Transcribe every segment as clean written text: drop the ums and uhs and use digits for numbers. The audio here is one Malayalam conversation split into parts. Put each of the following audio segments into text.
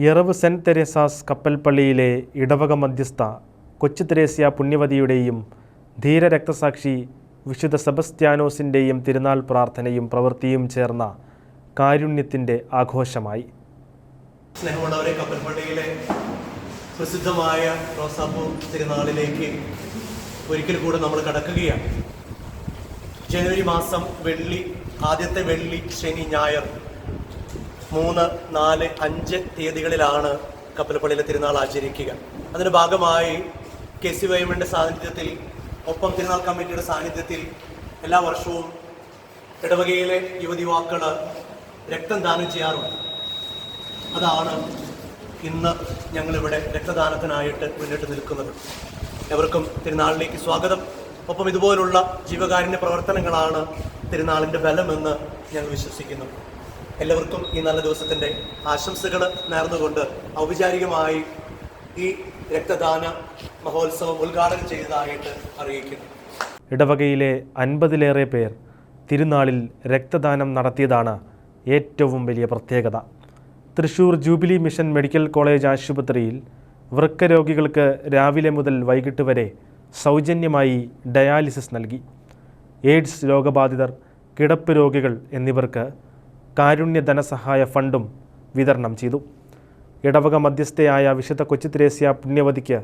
യറവ് സെന്റ് തെരേസാസ് കപ്പൽപ്പള്ളിയിലെ ഇടവക മധ്യസ്ഥ കൊച്ചു തെരേസ്യ പുണ്യവതിയുടെയും ധീരരക്തസാക്ഷി വിശുദ്ധ സെബസ്ത്യാനോസിൻ്റെയും തിരുനാൾ പ്രാർത്ഥനയും പ്രവൃത്തിയും ചേർന്ന കാരുണ്യത്തിൻ്റെ ആഘോഷമായി. സ്നേഹമുള്ളവരെ, കപ്പൽപ്പള്ളിയിലെ പ്രസിദ്ധമായ റോസാപ്പൂ തിരുനാളിലേക്ക് ഒരിക്കൽ കൂടെ നമ്മൾ കടക്കുകയാണ്. ജനുവരി മാസം ആദ്യത്തെ വെള്ളി, ശനി, ഞായർ 3, 4, 5 തീയതികളിലാണ് കപ്പൽപ്പള്ളിയിലെ തിരുനാൾ ആചരിക്കുക. അതിൻ്റെ ഭാഗമായി KCYM സാന്നിധ്യത്തിൽ, ഒപ്പം തിരുനാൾ കമ്മിറ്റിയുടെ സാന്നിധ്യത്തിൽ എല്ലാ വർഷവും ഇടവകയിലെ യുവതിവാക്കൾ രക്തം ദാനം ചെയ്യാറുണ്ട്. അതാണ് ഇന്ന് ഞങ്ങളിവിടെ രക്തദാനത്തിനായിട്ട് മുന്നിട്ട് നിൽക്കുന്നത്. എവർക്കും തിരുനാളിലേക്ക് സ്വാഗതം. ഒപ്പം ഇതുപോലുള്ള ജീവകാരുണ്യ പ്രവർത്തനങ്ങളാണ് തിരുനാളിൻ്റെ ബലമെന്ന് ഞങ്ങൾ വിശ്വസിക്കുന്നു. എല്ലാവർക്കും ഈ നല്ല ദിവസത്തിൻ്റെ ആശംസകൾ നേർന്നുകൊണ്ട് ഔപചാരികമായി ഈ രക്തദാന മഹോത്സവം ഉദ്ഘാടനം ചെയ്തതായിട്ട് അറിയിക്കുന്നു. ഇടവകയിലെ 50-ലേറെ പേർ തിരുനാളിൽ രക്തദാനം നടത്തിയതാണ് ഏറ്റവും വലിയ പ്രത്യേകത. Thrissur jubilee mission medical college ആശുപത്രിയിൽ വൃക്ക രോഗികൾക്ക് രാവിലെ മുതൽ വൈകിട്ട് വരെ സൗജന്യമായി ഡയാലിസിസ് നൽകി. എയ്ഡ്സ് രോഗബാധിതർ, കിടപ്പ് രോഗികൾ എന്നിവർക്ക് കാരുണ്യ ധനസഹായ ഫണ്ടും വിതരണം ചെയ്തു. ഇടവക മധ്യസ്ഥയായ വിശുദ്ധ കൊച്ചു തെരേസ്യ പുണ്യവതിക്ക്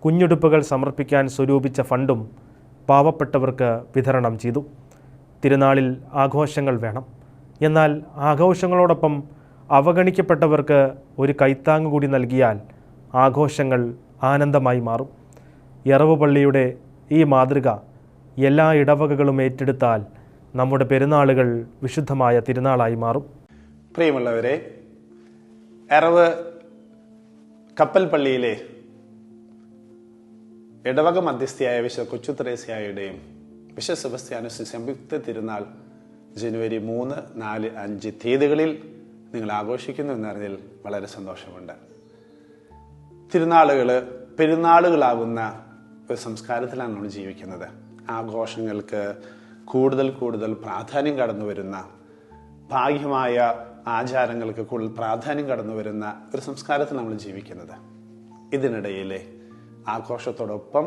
കുഞ്ഞുടുപ്പുകൾ സമർപ്പിക്കാൻ സ്വരൂപിച്ച ഫണ്ടും പാവപ്പെട്ടവർക്ക് വിതരണം ചെയ്തു. തിരുനാളിൽ ആഘോഷങ്ങൾ വേണം. എന്നാൽ ആഘോഷങ്ങളോടൊപ്പം അവഗണിക്കപ്പെട്ടവർക്ക് ഒരു കൈത്താങ്ങ് കൂടി നൽകിയാൽ ആഘോഷങ്ങൾ ആനന്ദമായി മാറും. യറവ് പള്ളിയുടെ ഈ മാതൃക എല്ലാ ഇടവകകളും ഏറ്റെടുത്താൽ നമ്മുടെ പെരുന്നാളുകൾ വിശുദ്ധമായ തിരുനാളായി മാറും. പ്രിയമുള്ളവരെ, യറവ് കപ്പൽപ്പള്ളിയിലെ ഇടവക മധ്യസ്ഥയായ വിശുദ്ധ കൊച്ചു തെരേസ്യയുടെയും വിശുദ്ധ സെബസ്ത്യാനോസ് സംയുക്ത തിരുനാൾ ജനുവരി 3, 4, 5 തീയതികളിൽ നിങ്ങൾ ആഘോഷിക്കുന്നു എന്നറിഞ്ഞതിൽ വളരെ സന്തോഷമുണ്ട്. പെരുന്നാളുകളാകുന്ന ഒരു സംസ്കാരത്തിലാണ് നമ്മൾ ജീവിക്കുന്നത്. ആഘോഷങ്ങൾക്ക് കൂടുതൽ പ്രാധാന്യം കടന്നു വരുന്ന, ഭാഗ്യമായ ആചാരങ്ങൾക്ക് കൂടുതൽ പ്രാധാന്യം കടന്നു വരുന്ന ഒരു സംസ്കാരത്തിൽ നമ്മൾ ജീവിക്കുന്നത്. ഇതിനിടയിലെ ആഘോഷത്തോടൊപ്പം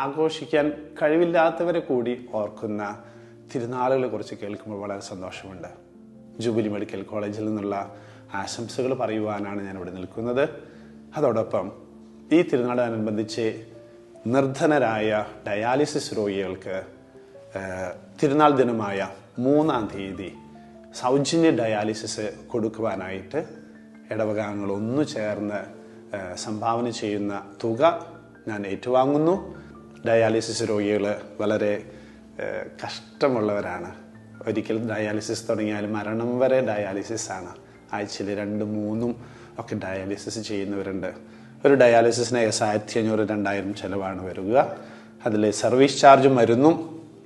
ആഘോഷിക്കാൻ കഴിവില്ലാത്തവരെ കൂടി ഓർക്കുന്ന തിരുനാളുകളെ കുറിച്ച് കേൾക്കുമ്പോൾ വളരെ സന്തോഷമുണ്ട്. ജൂബിലി മെഡിക്കൽ കോളേജിൽ നിന്നുള്ള ആശംസകൾ പറയുവാനാണ് ഞാനിവിടെ നിൽക്കുന്നത്. അതോടൊപ്പം ഈ തിരുനാളിനനുബന്ധിച്ച് നിർധനരായ ഡയാലിസിസ് രോഗികൾക്ക് തിരുനാൾ ദിനമായ 3-ാം തീയതി സൗജന്യ ഡയാലിസിസ് കൊടുക്കുവാനായിട്ട് ഇടവകാംഗങ്ങൾ ഒന്നു ചേർന്ന് സംഭാവന ചെയ്യുന്ന തുക ഞാൻ ഏറ്റുവാങ്ങുന്നു. ഡയാലിസിസ് രോഗികൾ വളരെ കഷ്ടമുള്ളവരാണ്. ഒരിക്കൽ ഡയാലിസിസ് തുടങ്ങിയാൽ മരണം വരെ ഡയാലിസിസ് ആണ്. ആഴ്ചയിൽ 2, 3 ഒക്കെ ഡയാലിസിസ് ചെയ്യുന്നവരുണ്ട്. ഒരു ഡയാലിസിസിന് 1500, 2000 ചിലവാണ് വരിക. അതിൽ സർവീസ് ചാർജും മരുന്നും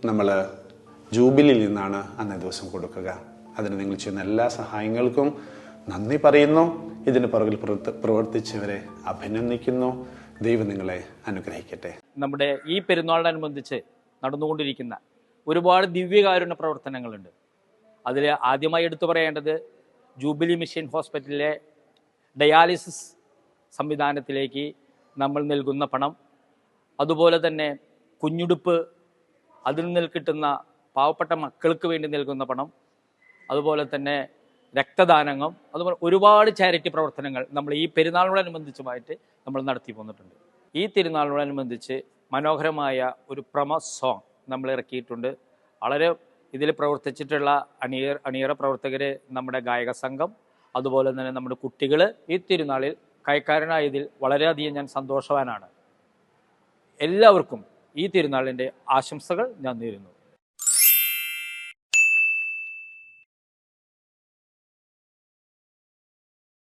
നമ്മൾ ജൂബിലിയിൽ നിന്നാണ് അന്നേ ദിവസം കൊടുക്കുക. അതിന് നിങ്ങൾ ചെയ്യുന്ന എല്ലാ സഹായങ്ങൾക്കും നന്ദി പറയുന്നു. ഇതിന് പുറകിൽ പ്രവർത്തിച്ചവരെ അഭിനന്ദിക്കുന്നു. ദൈവം നിങ്ങളെ അനുഗ്രഹിക്കട്ടെ. നമ്മുടെ ഈ പെരുന്നാളിനനുബന്ധിച്ച് നടന്നുകൊണ്ടിരിക്കുന്ന ഒരുപാട് ദിവ്യകാരുണ്യ പ്രവർത്തനങ്ങളുണ്ട്. അതിൽ ആദ്യമായി എടുത്തു പറയേണ്ടത് ജൂബിലി മിഷൻ ഹോസ്പിറ്റലിലെ ഡയാലിസിസ് സംവിധാനത്തിലേക്ക് നമ്മൾ നൽകുന്ന പണം, അതുപോലെ തന്നെ കുഞ്ഞുടുപ്പ്, അതിൽ നിന്ന് കിട്ടുന്ന പാവപ്പെട്ട മക്കൾക്ക് വേണ്ടി നൽകുന്ന പണം, അതുപോലെ തന്നെ രക്തദാനങ്ങൾ, അതുപോലെ ഒരുപാട് ചാരിറ്റി പ്രവർത്തനങ്ങൾ നമ്മൾ ഈ പെരുന്നാളിനോടനുബന്ധിച്ചുമായിട്ട് നമ്മൾ നടത്തി പോന്നിട്ടുണ്ട്. ഈ തിരുനാളിനോടനുബന്ധിച്ച് മനോഹരമായ ഒരു പ്രൊമോ സോങ് നമ്മൾ ഇറക്കിയിട്ടുണ്ട്. വളരെ ഇതിൽ പ്രവർത്തിച്ചിട്ടുള്ള അണിയറ പ്രവർത്തകർ, നമ്മുടെ ഗായക സംഘം, അതുപോലെ തന്നെ നമ്മുടെ കുട്ടികൾ ഈ തിരുനാളിൽ കൈക്കാരനായതിൽ വളരെയധികം ഞാൻ സന്തോഷവാനാണ്. എല്ലാവർക്കും ഈ തിരുനാളിൻ്റെ ആശംസകൾ ഞാൻ നേരുന്നു.